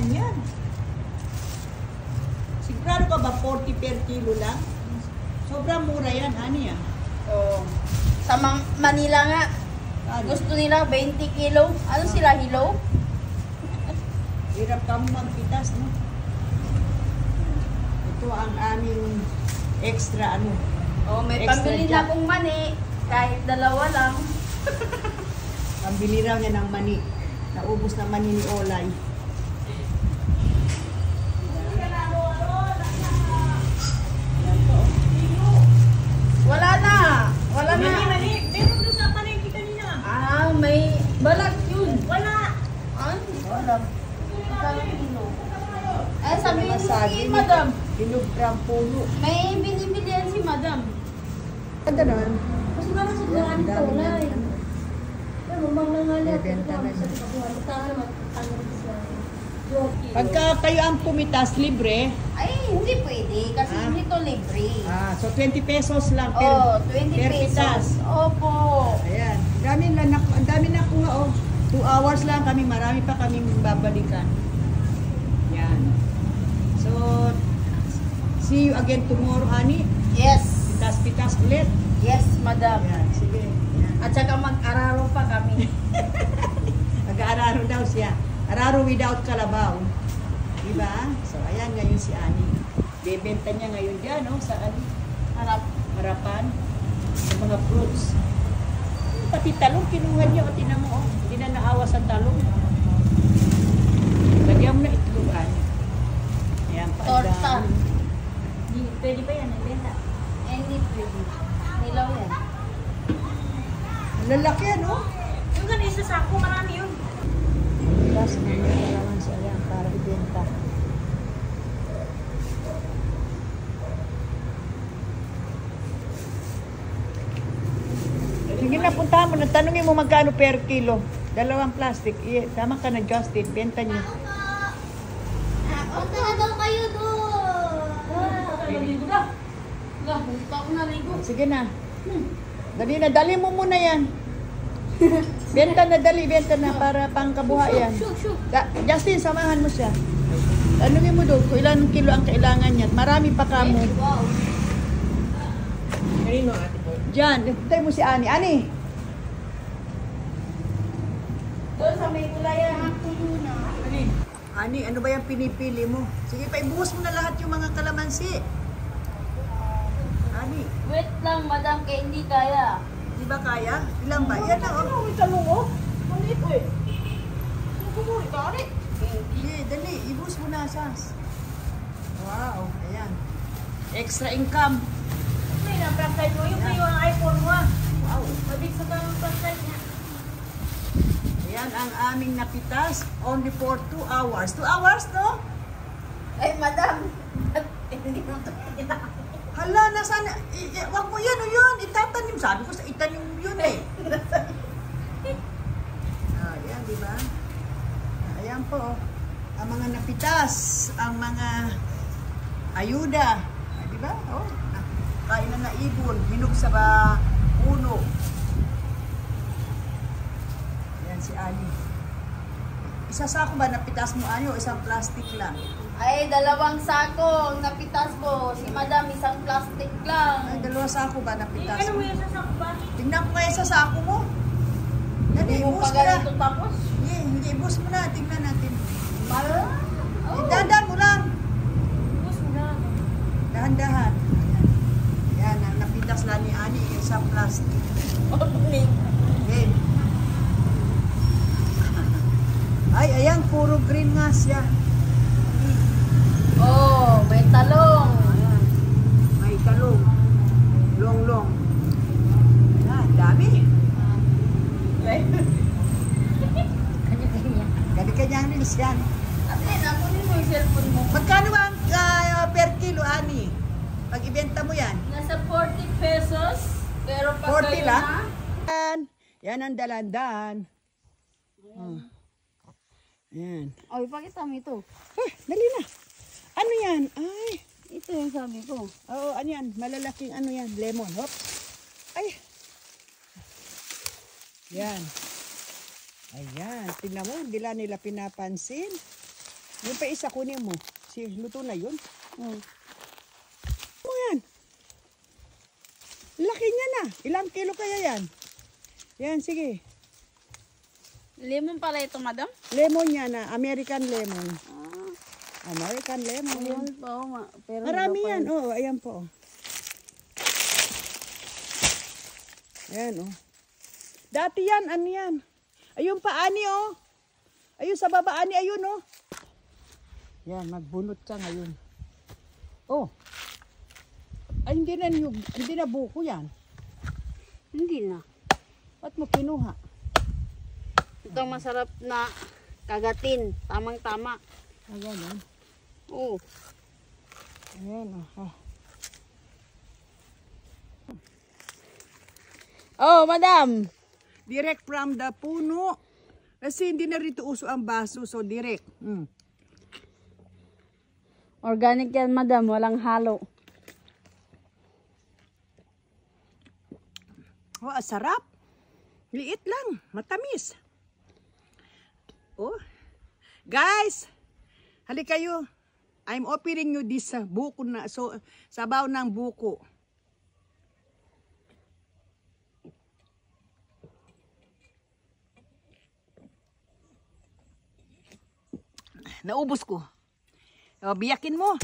ganyan yan. Sigurado ka ba 40 per kilo lang? Sobrang mura yan, honey ah. Oh. Sa Manila nga, Ano? gusto nila 20 kilo. Ano sila, hilo? Hirap ka mo magpitas, no? Ito ang aming extra ano. Oh, may Extra pambili jack. na akong mani. Kahit dalawa lang. Pambili raw niya ng mani. Naubos na mani ni Olay. Yan po. Wala na. Wala na. Mani. Meron doon sa palengke kanina. Ah, may balag yun. Wala. Ah, hindi ko alam. Magkano kilo? Eh, sabihin niyo Masagi si ni- madam. Kilogram puno. May binibili yan si madam. Ganda naman. Kasi ba nasa daan ito, Lay? Pero mamang lang nga lahat. Bebenta na niya. Ito naman, ano sa jockey. Pagka kayo ang pumitas, libre. Ay, hindi pwede. Kasi Ah. dito libre. So 20 pesos lang per, Oh, 20 per pitas. pesos. Opo. Ayan. Ang dami nakuha, oh. 2 hours lang kami. Marami pa kaming babalikan. Yan. So, see you again tomorrow, honey. Yes. Pitas-pitas ulit. Yes, madam. Ayan, sige. Ayan. At saka mag-araro pa kami. Nag-aararo daw siya. Araro without kalabaw. Diba? So, ayan ngayon si Ani. Bebenta niya ngayon dyan, no? Sa Harap. harapan. Sa mga fruits. Pati talong, kinuha niya. O, tinan mo, oh. Hindi na naawa sa talong. Lagyan mo na itlugan. Ayan, Torta. paandaan. Pwede ba yan? Ibenta? Hindi pwede. Nilaw yan. Ang lalaki, no? Yung ganun sa sako, marami yun. Last na yung kalaman siya yan para ibenta. Sige na, puntahan mo. Tanungin mo magkano per kilo. 2 plastic. Tama ka na, Justin. Benta niyo. Punta na daw kayo doon. Naligo na. Punta ako naligo. Sige na. Dali na. Dali mo muna yan. Benta na, dali. Benta na para pangkabuhayan. Justin, samahan mo siya. Tanungin mo doon kung ilang kilo ang kailangan niya. Marami pa kamo. Wow. Kanino, ate boy? Diyan. Hintay mo si Ani. Ani! Doon sa may gulayan. Ani, ano ba yung pinipili mo? Sige, paibuhos mo na lahat yung mga kalamansi. Ani, Wait lang, madam, kaya hindi kaya. di ba kaya? Ilang ba? Yan na, oh. May talong, oh. Maliit, eh. Kumuri ka, ari. Sige, dali. Ibuhos mo na, Sas. Wow, ayan. Extra income. May na-practice mo. Yung kayo ang iPhone mo, ah. Wow. Mabig sa kang practice niya. Ayan ang aming napitas. Only for 2 hours. 2 hours, no? Ay, madam. Hindi mo ito. Hala, nasaan? Wag mo yan o yun. Itatanim. Sabi ko sa itanim yun eh. Ayan, di ba? Ayan po. Oh. Ang mga napitas. Ang mga ayuda. Di ba? Oh. Kain na naibon. Hinog sa puno. Ayan si Ali. Isa sako ba napitas mo, Ani, o isang plastic lang? Ay, 2 sako ang napitas ko. Si madam, isang plastic lang. Ay, 2 sako ba napitas Ano mo? mo yung sa sako ba? Tingnan ko kaya sa sako mo. Dali, Hindi mo ibus pa mo na. ganito tapos. Hindi, ibus mo na. Tingnan natin. Para? Dahan mo lang. Bus mo na. Dahan-dahan. Ayan. Ayan, ang napitas lang ni Ani, isang plastic. Okay. Okay. Ay, ayan, puro green nga siya. Oh, may talong. Ayan. May talong. Long-long. Ayan, dami. Kanya-kanya. Kanya-kanyang reels yan. Ate, nakunin mo yung cellphone mo. Magkano ang per kilo, Ani? Pag ibenta mo yan? Nasa 40 pesos. Pero pag 40 kayo lang? na, Yan ang dalandan. Oh. Ayan. oh, ipakita mo ito. Dali na. Ano yan? Ay. Ito yung sabi ko. Oo, ano yan? Malalaking ano yan? Lemon. Hop. Ay. Yan. Ayan. Tingnan mo, hindi lang nila pinapansin. Yung pa isa kunin mo. Si luto na yun. Oh. Mo yan. Laki niya na. Ilang kilo kaya yan? Yan, sige. Lemon pala ito, madam? Lemon yan na. American lemon. Ah, American lemon. ayun pa, pero Marami iba pa yan. Oh, ayan po. Ayan, oh. Dati yan, ano yan? Ayun pa, ani, oh. Ayun sa baba, ani, ayun, oh. Yan, magbunot ka ngayon. Oh. Ay, hindi na buko yan. Hindi na. Ba't mo kinuha? Ito ang masarap na kagatin. Tamang-tama. Ayan, oh. Oo. Ayan, oh. Oh, madam. Direct from the puno. Kasi hindi na rito uso ang baso, so direct. Organic yan, madam. Walang halo. Oh, sarap. Liit lang, matamis. Oh. Guys, halika kayo. I'm offering you this buko na, so sabaw ng buko. Naubos ko. O, biyakin mo.